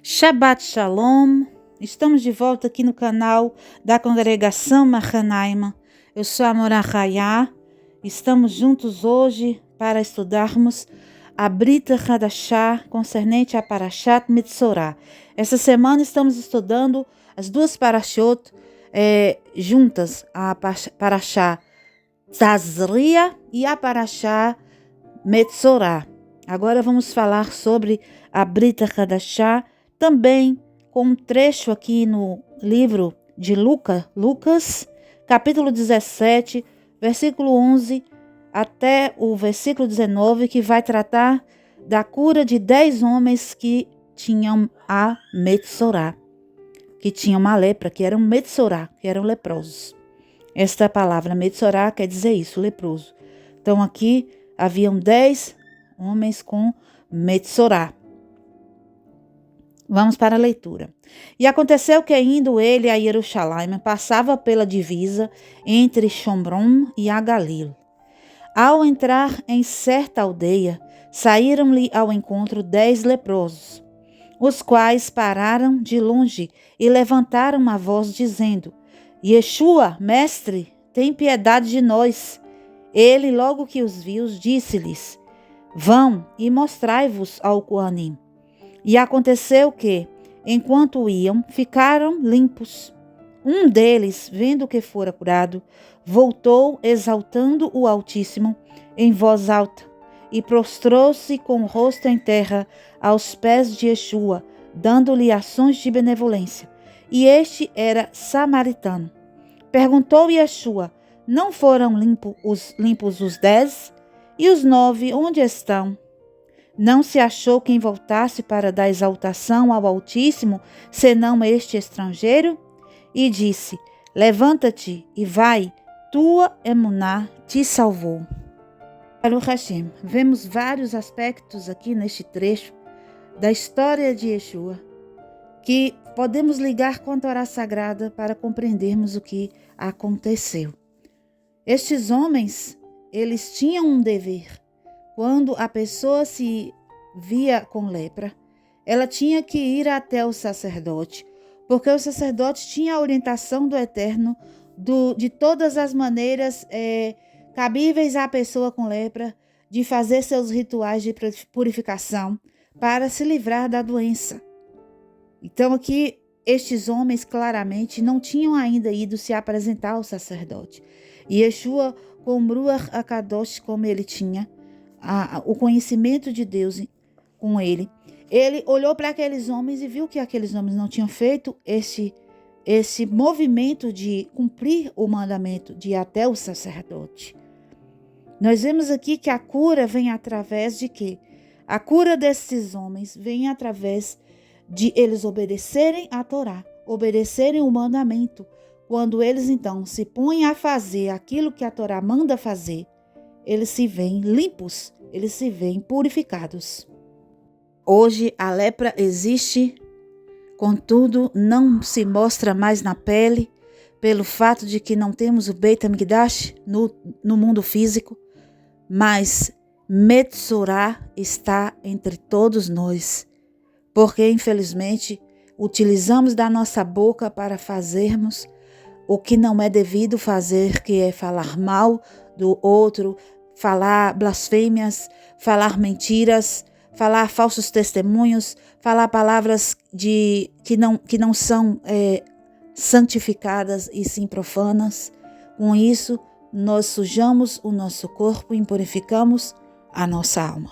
Shabbat Shalom, estamos de volta aqui no canal da Congregação Mahanaima. Eu sou a Morah Hayá, estamos juntos hoje para estudarmos a Brita Hadashah concernente a Parashat Metzorah. Essa semana estamos estudando as duas Parashot juntas, a Parashat Tazria e a Parashat Metzorah. Agora vamos falar sobre a Brita Hadashah, também com um trecho aqui no livro de Lucas, capítulo 17, versículo 11 até o versículo 19, que vai tratar da cura de 10 homens que tinham a Metzorah, que tinham uma lepra, que eram Metzorah, que eram leprosos. Esta palavra Metzorah quer dizer isso, leproso. Então aqui haviam 10 homens com Metzorah. Vamos para a leitura. E aconteceu que, indo ele a Jerusalém, passava pela divisa entre Shomron e a Galil. Ao entrar em certa aldeia, saíram-lhe ao encontro 10 leprosos, os quais pararam de longe e levantaram a voz, dizendo: Yeshua, mestre, tem piedade de nós. Ele, logo que os viu, disse-lhes: Vão e mostrai-vos ao Coanim. E aconteceu que, enquanto iam, ficaram limpos. Um deles, vendo que fora curado, voltou exaltando o Altíssimo em voz alta e prostrou-se com o rosto em terra aos pés de Yeshua, dando-lhe ações de benevolência. E este era samaritano. Perguntou Yeshua: Não foram limpos os 10? E os 9, onde estão? Não se achou quem voltasse para dar exaltação ao Altíssimo, senão este estrangeiro? E disse: Levanta-te e vai, tua emuná te salvou. Baruch Hashem, vemos vários aspectos aqui neste trecho da história de Yeshua, que podemos ligar com a Torá Sagrada para compreendermos o que aconteceu. Estes homens, eles tinham um dever. Quando a pessoa se via com lepra, ela tinha que ir até o sacerdote, porque o sacerdote tinha a orientação do Eterno de todas as maneiras cabíveis à pessoa com lepra, de fazer seus rituais de purificação para se livrar da doença. Então aqui, estes homens claramente não tinham ainda ido se apresentar ao sacerdote. E Yeshua, com Ruach HaKadosh, como ele tinha, o conhecimento de Deus com ele olhou para aqueles homens e viu que aqueles homens não tinham feito esse movimento de cumprir o mandamento de ir até o sacerdote. Nós vemos aqui que a cura vem através de quê? A cura desses homens vem através de eles obedecerem a Torá, obedecerem o mandamento. Quando eles então se põem a fazer aquilo que a Torá manda fazer, eles se veem limpos, eles se veem purificados. Hoje a lepra existe, contudo não se mostra mais na pele, pelo fato de que não temos o Beit HaMikdash no mundo físico, mas Metzorah está entre todos nós, porque infelizmente utilizamos da nossa boca para fazermos o que não é devido fazer, que é falar mal do outro, falar blasfêmias, falar mentiras, falar falsos testemunhos, falar palavras que não são santificadas e sim profanas. Com isso, nós sujamos o nosso corpo e impurificamos a nossa alma.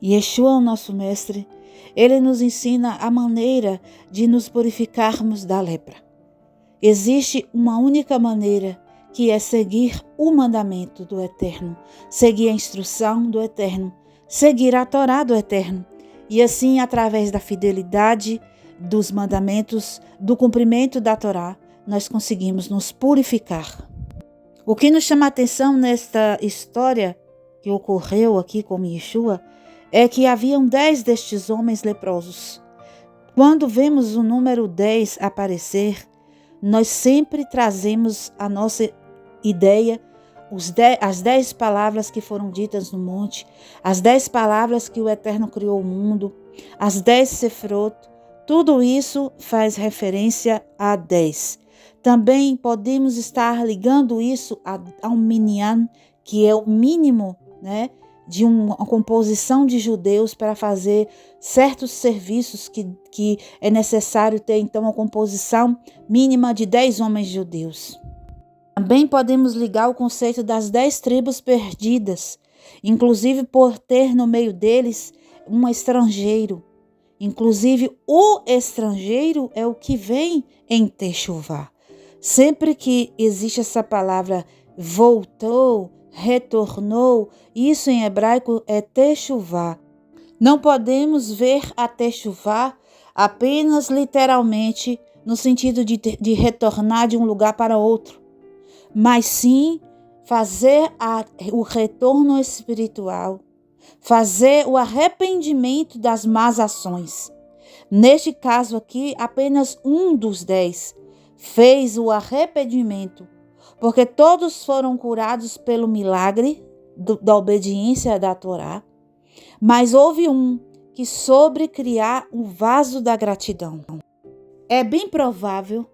Yeshua, o nosso mestre, ele nos ensina a maneira de nos purificarmos da lepra. Existe uma única maneira, que é seguir o mandamento do Eterno, seguir a instrução do Eterno, seguir a Torá do Eterno. E assim, através da fidelidade dos mandamentos, do cumprimento da Torá, nós conseguimos nos purificar. O que nos chama a atenção nesta história que ocorreu aqui com Yeshua é que haviam 10 destes homens leprosos. Quando vemos o número 10 aparecer, nós sempre trazemos a nossa ideia, as 10 palavras que foram ditas no monte, as 10 palavras que o Eterno criou o mundo, as 10 sefrot, Tudo isso faz referência a 10. Também podemos estar ligando isso ao minyan, que é o mínimo, né, de uma composição de judeus para fazer certos serviços que é necessário ter, então, uma composição mínima de 10 homens judeus. Também podemos ligar o conceito das 10 tribos perdidas, inclusive por ter no meio deles um estrangeiro. Inclusive, o estrangeiro é o que vem em Techuvá. Sempre que existe essa palavra voltou, retornou, isso em hebraico é Techuvá. Não podemos ver a Techuvá apenas literalmente no sentido de retornar de um lugar para outro, mas sim fazer o retorno espiritual, fazer o arrependimento das más ações. Neste caso aqui, apenas um dos 10 fez o arrependimento, porque todos foram curados pelo milagre da obediência da Torá, mas houve um que soube criar o vaso da gratidão. É bem provável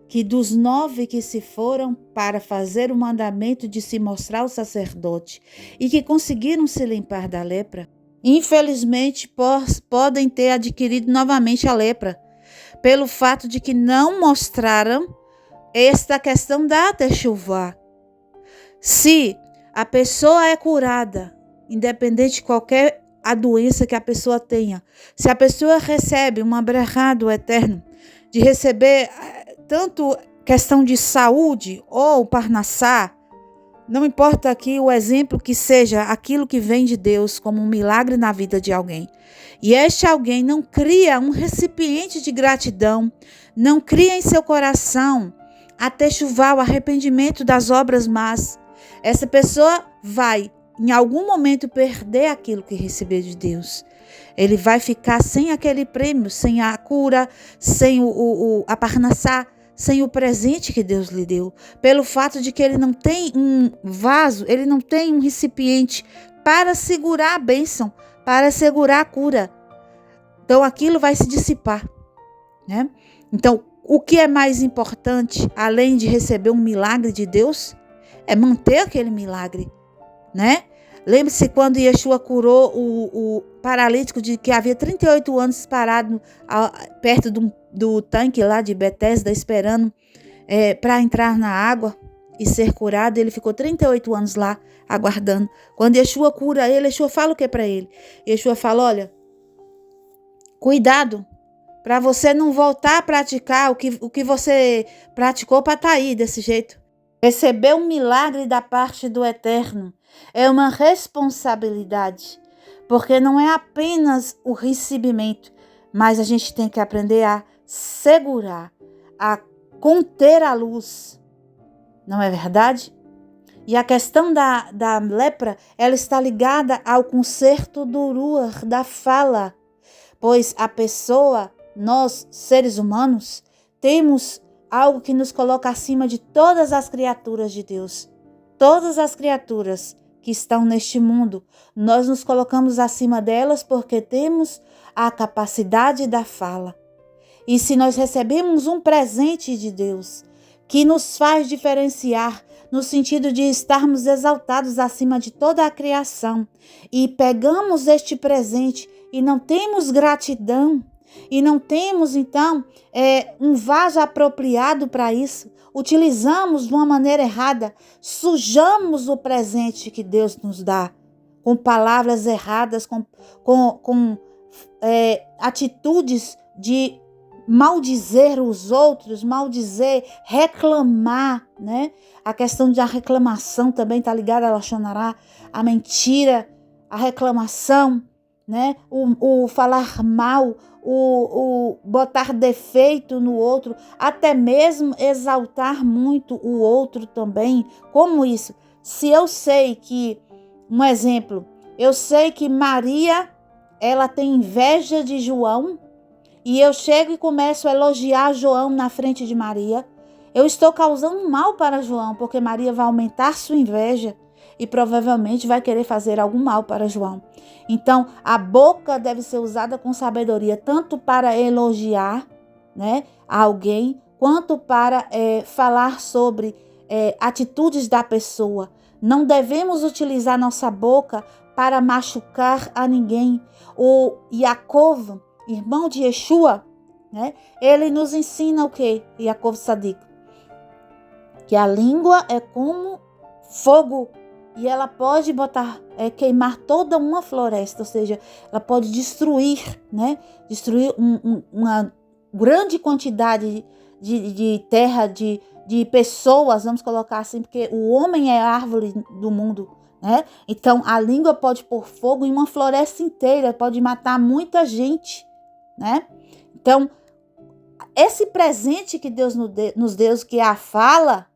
que dos 9 que se foram para fazer o mandamento de se mostrar ao sacerdote e que conseguiram se limpar da lepra, infelizmente podem ter adquirido novamente a lepra, pelo fato de que não mostraram esta questão da techuvá. Se a pessoa é curada, independente de qualquer a doença que a pessoa tenha, se a pessoa recebe uma brachá do Eterno, de receber tanto questão de saúde ou parnassá, não importa aqui o exemplo que seja aquilo que vem de Deus como um milagre na vida de alguém. E este alguém não cria um recipiente de gratidão, não cria em seu coração a techuvá, o arrependimento das obras más. Essa pessoa vai, em algum momento, perder aquilo que recebeu de Deus. Ele vai ficar sem aquele prêmio, sem a cura, sem a parnassá, sem o presente que Deus lhe deu, pelo fato de que ele não tem um vaso, ele não tem um recipiente para segurar a bênção, para segurar a cura. Então aquilo vai se dissipar, né? Então, o que é mais importante, além de receber um milagre de Deus, é manter aquele milagre, né? Lembre-se quando Yeshua curou o paralítico de que havia 38 anos parado perto do tanque lá de Betesda, esperando para entrar na água e ser curado. Ele ficou 38 anos lá, aguardando. Quando Yeshua cura ele, Yeshua fala o que para ele? Yeshua fala, olha, cuidado, para você não voltar a praticar o que você praticou para estar aí desse jeito. Receber um milagre da parte do Eterno é uma responsabilidade, porque não é apenas o recebimento, mas a gente tem que aprender a segurar, a conter a luz. Não é verdade? E a questão da lepra, ela está ligada ao conserto do ruach, da fala, pois a pessoa, nós, seres humanos, temos algo que nos coloca acima de todas as criaturas de Deus. Todas as criaturas que estão neste mundo, nós nos colocamos acima delas porque temos a capacidade da fala. E se nós recebemos um presente de Deus que nos faz diferenciar no sentido de estarmos exaltados acima de toda a criação e pegamos este presente e não temos gratidão e não temos então um vaso apropriado para isso, utilizamos de uma maneira errada, sujamos o presente que Deus nos dá com palavras erradas, com atitudes de maldizer os outros, maldizer, reclamar, né? A questão da reclamação também está ligada a Lashon Hará, a mentira, a reclamação, né? O falar mal, o botar defeito no outro, até mesmo exaltar muito o outro também. Como isso? Se eu sei que, um exemplo, eu sei que Maria, ela tem inveja de João, e eu chego e começo a elogiar João na frente de Maria, eu estou causando mal para João, porque Maria vai aumentar sua inveja. e provavelmente vai querer fazer algum mal para João. Então, a boca deve ser usada com sabedoria, tanto para elogiar, né, alguém, quanto para falar sobre atitudes da pessoa. Não devemos utilizar nossa boca para machucar a ninguém. O Yaakov, irmão de Yeshua, né, ele nos ensina o quê? Yaakov Sadik, que a língua é como fogo e ela pode queimar toda uma floresta, ou seja, ela pode destruir, né? Destruir uma grande quantidade de terra, de pessoas, vamos colocar assim, porque o homem é a árvore do mundo, né? Então a língua pode pôr fogo em uma floresta inteira, pode matar muita gente, né? Então esse presente que Deus nos deu, que é a fala,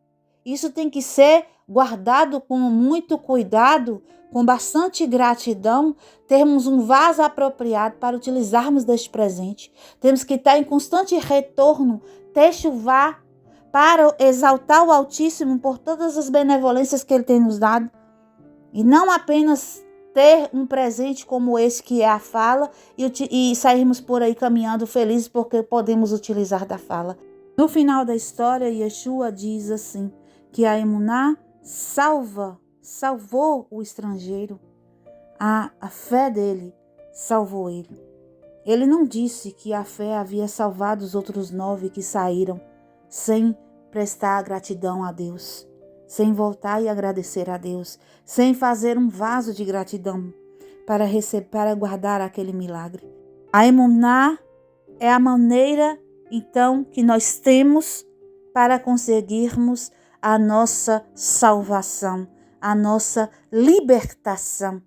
isso tem que ser guardado com muito cuidado, com bastante gratidão. Termos um vaso apropriado para utilizarmos deste presente. Temos que estar em constante retorno, techuvá, para exaltar o Altíssimo por todas as benevolências que Ele tem nos dado. E não apenas ter um presente como esse que é a fala e sairmos por aí caminhando felizes porque podemos utilizar da fala. No final da história, Yeshua diz assim, que a emuná salvou o estrangeiro. A fé dele salvou ele. Ele não disse que a fé havia salvado os outros 9 que saíram sem prestar gratidão a Deus, sem voltar e agradecer a Deus, sem fazer um vaso de gratidão para guardar aquele milagre. A emuná é a maneira, então, que nós temos para conseguirmos a nossa salvação, a nossa libertação,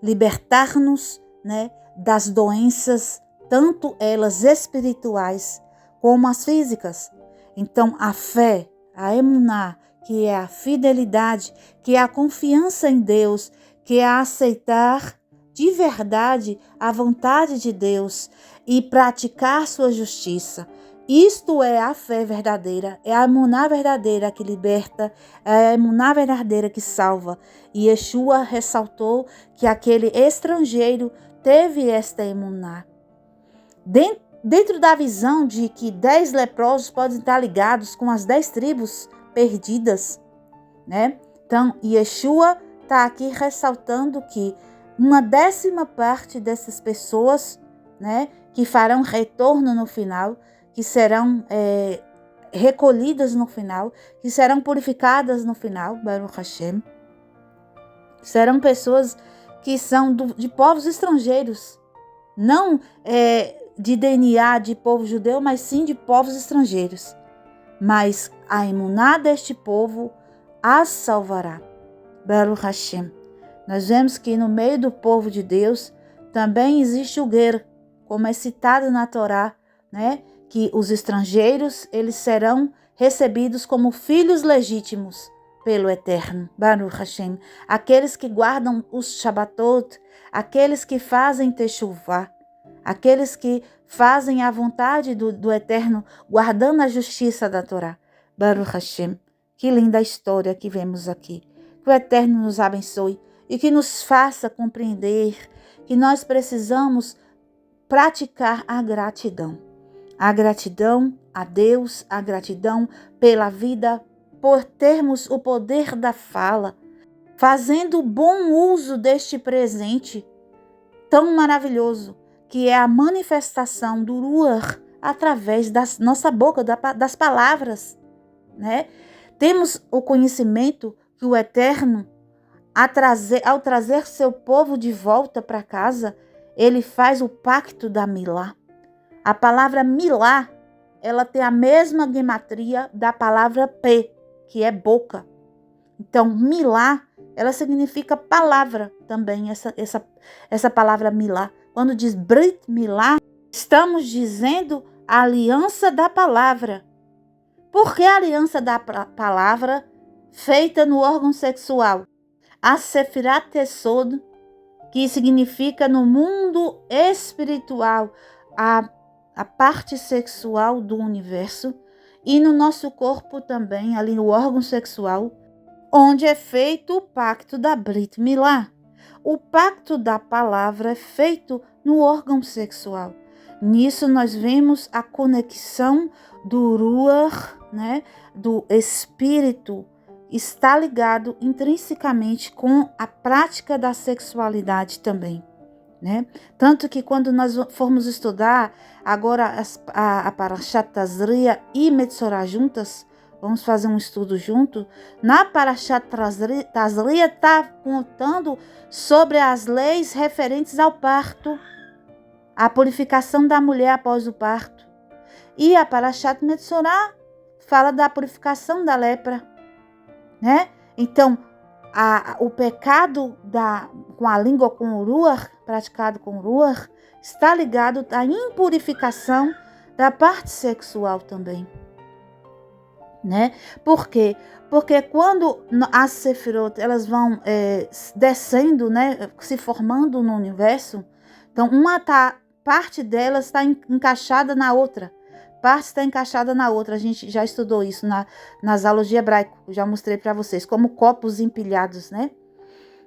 libertar-nos, né, das doenças, tanto elas espirituais como as físicas. Então, a fé, a emuná, que é a fidelidade, que é a confiança em Deus, que é a aceitar de verdade a vontade de Deus e praticar sua justiça. Isto é a fé verdadeira, é a emuná verdadeira que liberta, é a emuná verdadeira que salva. E Yeshua ressaltou que aquele estrangeiro teve esta emuná. Dentro da visão de que 10 leprosos podem estar ligados com as 10 tribos perdidas, né? Então, Yeshua está aqui ressaltando que uma 10ª parte dessas pessoas, né, que farão retorno no final, que serão recolhidas no final, que serão purificadas no final, Baruch Hashem, serão pessoas que são de povos estrangeiros, não de DNA de povo judeu, mas sim de povos estrangeiros. Mas a emuná deste povo as salvará, Baruch Hashem. Nós vemos que no meio do povo de Deus também existe o ger, como é citado na Torá, né? Que os estrangeiros, eles serão recebidos como filhos legítimos pelo Eterno, Baruch Hashem. Aqueles que guardam os Shabbatot, aqueles que fazem Teshuvah, aqueles que fazem a vontade do Eterno, guardando a justiça da Torá, Baruch Hashem. Que linda história que vemos aqui. Que o Eterno nos abençoe e que nos faça compreender que nós precisamos praticar a gratidão. A gratidão a Deus, a gratidão pela vida, por termos o poder da fala, fazendo bom uso deste presente tão maravilhoso, que é a manifestação do Ruach através da nossa boca, das palavras, né? Temos o conhecimento que o Eterno, ao trazer seu povo de volta para casa, ele faz o pacto da Milá. A palavra Milá, ela tem a mesma gematria da palavra P, que é boca. Então, Milá, ela significa palavra também, essa palavra Milá. Quando diz Brit Milá, estamos dizendo a aliança da palavra. Por que a aliança da palavra feita no órgão sexual? A Sefirat Yesod, que significa no mundo espiritual, a parte sexual do universo, e no nosso corpo também, ali no órgão sexual, onde é feito o pacto da Brit Milá. O pacto da palavra é feito no órgão sexual. Nisso nós vemos a conexão do Ruach, né, do espírito, está ligado intrinsecamente com a prática da sexualidade também, né? Tanto que quando nós formos estudar agora a Parashat Tazria e Metzorah juntas, vamos fazer um estudo junto. Na Parashat Tazria está contando sobre as leis referentes ao parto, a purificação da mulher após o parto. E a Parashat Metzorah fala da purificação da lepra, né? Então, o pecado com a língua, com o Ruach, praticado com o Ruach, está ligado à impurificação da parte sexual também, né? Por quê? Porque quando as Sefirot, elas vão descendo, né, se formando no universo, então parte delas está encaixada na outra. Parte está encaixada na outra. A gente já estudou isso nas aulas de hebraico. Eu já mostrei para vocês, como copos empilhados, né?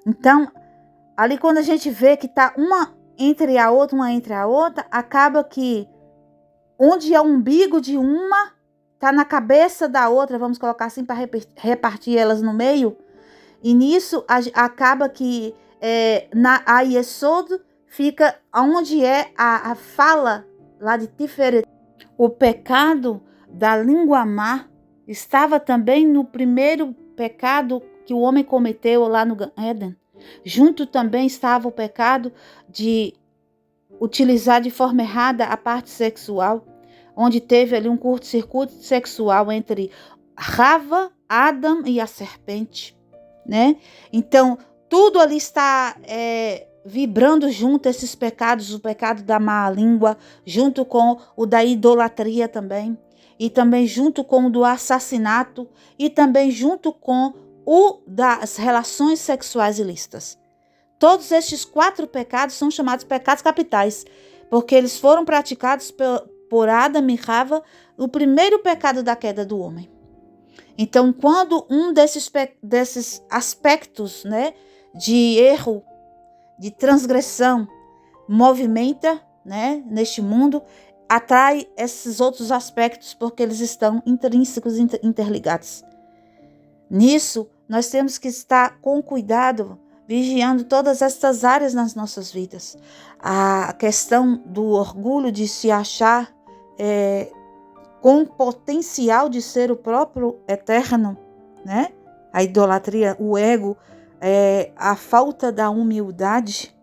Então, ali quando a gente vê que está uma entre a outra, acaba que onde é o umbigo de uma, está na cabeça da outra, vamos colocar assim, para repartir elas no meio. E nisso acaba que a Yesod fica onde é a fala lá de Tiferet. O pecado da língua má estava também no primeiro pecado que o homem cometeu lá no Gan Eden. Junto também estava o pecado de utilizar de forma errada a parte sexual, onde teve ali um curto-circuito sexual entre Rava, Adam e a serpente, né? Então, tudo ali está vibrando junto esses pecados, o pecado da má língua, junto com o da idolatria também, e também junto com o do assassinato, e também junto com o das relações sexuais ilícitas. Todos estes 4 pecados são chamados pecados capitais, porque eles foram praticados por Adam e Rava, o primeiro pecado da queda do homem. Então, quando um desses aspectos, né, de erro, de transgressão, movimenta, né, neste mundo, atrai esses outros aspectos, porque eles estão intrínsecos, interligados. Nisso, nós temos que estar com cuidado, vigiando todas estas áreas nas nossas vidas. A questão do orgulho de se achar com potencial de ser o próprio eterno, né? A idolatria, o ego, a falta da humildade,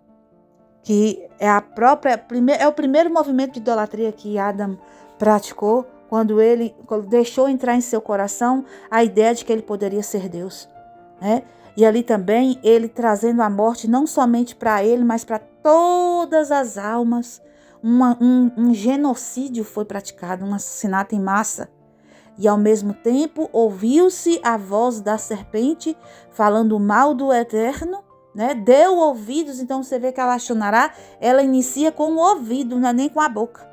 que é o primeiro movimento de idolatria que Adam praticou, quando ele deixou entrar em seu coração a ideia de que ele poderia ser Deus, né? E ali também ele trazendo a morte não somente para ele, mas para todas as almas. Um genocídio foi praticado, um assassinato em massa. E ao mesmo tempo ouviu-se a voz da serpente falando mal do Eterno, né? Deu ouvidos, então você vê que a Lashonará, ela inicia com o ouvido, não é nem com a boca,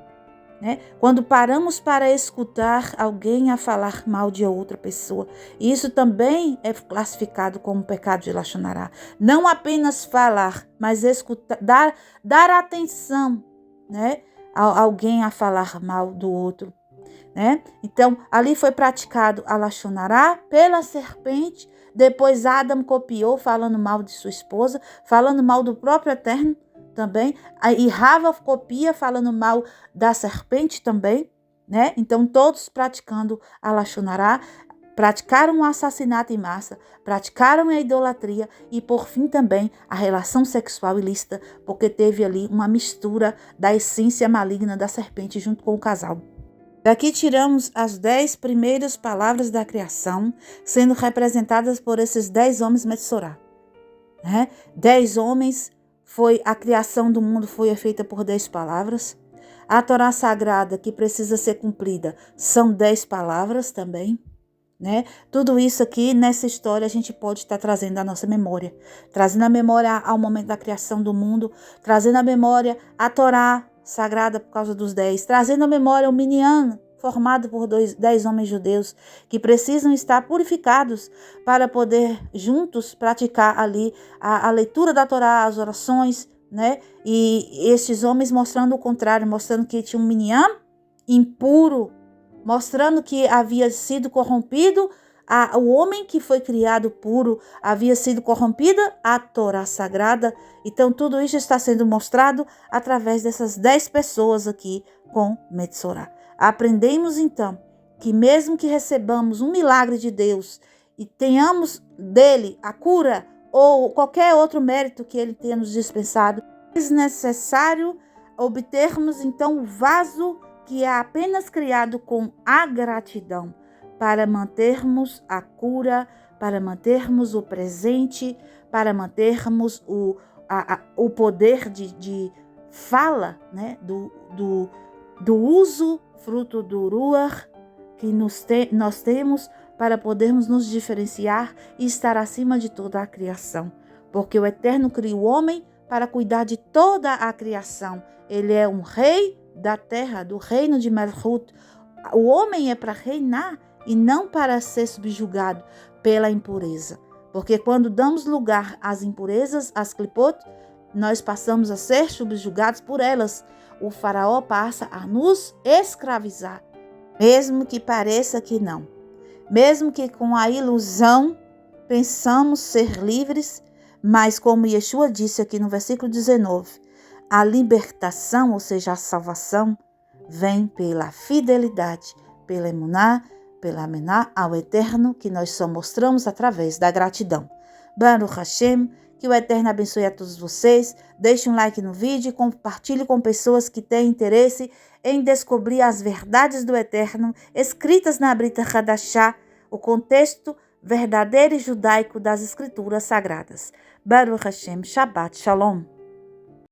né? Quando paramos para escutar alguém a falar mal de outra pessoa, isso também é classificado como pecado de Lashonará. Não apenas falar, mas escutar, dar atenção, né, a alguém a falar mal do outro, né? Então, ali foi praticado a Lashonará pela serpente. Depois Adam copiou, falando mal de sua esposa, falando mal do próprio Eterno também. E Rava copia, falando mal da serpente também, né? Então, todos praticando a Lashonará, praticaram o assassinato em massa, praticaram a idolatria e, por fim, também a relação sexual ilícita, porque teve ali uma mistura da essência maligna da serpente junto com o casal. Daqui tiramos as 10 primeiras palavras da criação, sendo representadas por esses 10 homens Metzorah, né? 10 homens, a criação do mundo foi feita por 10 palavras. A Torá Sagrada, que precisa ser cumprida, são 10 palavras também, né? Tudo isso aqui, nessa história, a gente pode estar trazendo à nossa memória. Trazendo a memória ao momento da criação do mundo, trazendo a memória a Torá Sagrada por causa dos 10, trazendo a memória o Minyan, formado por 10 homens judeus que precisam estar purificados para poder juntos praticar ali a leitura da Torá, as orações, né? E estes homens mostrando o contrário, mostrando que tinha um minyan impuro, mostrando que havia sido corrompido o homem que foi criado puro, havia sido corrompida a Torá sagrada. Então tudo isso está sendo mostrado através dessas 10 pessoas aqui com Metzorah. Aprendemos então que mesmo que recebamos um milagre de Deus e tenhamos dele a cura ou qualquer outro mérito que ele tenha nos dispensado, é necessário obtermos então o vaso que é apenas criado com a gratidão, para mantermos a cura, para mantermos o presente, para mantermos o poder de fala, né? do uso, fruto do Ruach, que nós temos para podermos nos diferenciar e estar acima de toda a criação. Porque o Eterno cria o homem para cuidar de toda a criação. Ele é um rei da terra, do reino de Malchut. O homem é para reinar e não para ser subjugado pela impureza. Porque quando damos lugar às impurezas, às clipot, nós passamos a ser subjugados por elas. O faraó passa a nos escravizar, mesmo que pareça que não. Mesmo que com a ilusão pensamos ser livres, mas como Yeshua disse aqui no versículo 19, a libertação, ou seja, a salvação, vem pela fidelidade, pela emuná, pela amená ao Eterno, que nós só mostramos através da gratidão. Baruch Hashem, que o Eterno abençoe a todos vocês. Deixe um like no vídeo e compartilhe com pessoas que têm interesse em descobrir as verdades do Eterno escritas na Brita Hadashah, o contexto verdadeiro e judaico das Escrituras Sagradas. Baruch Hashem, Shabbat Shalom.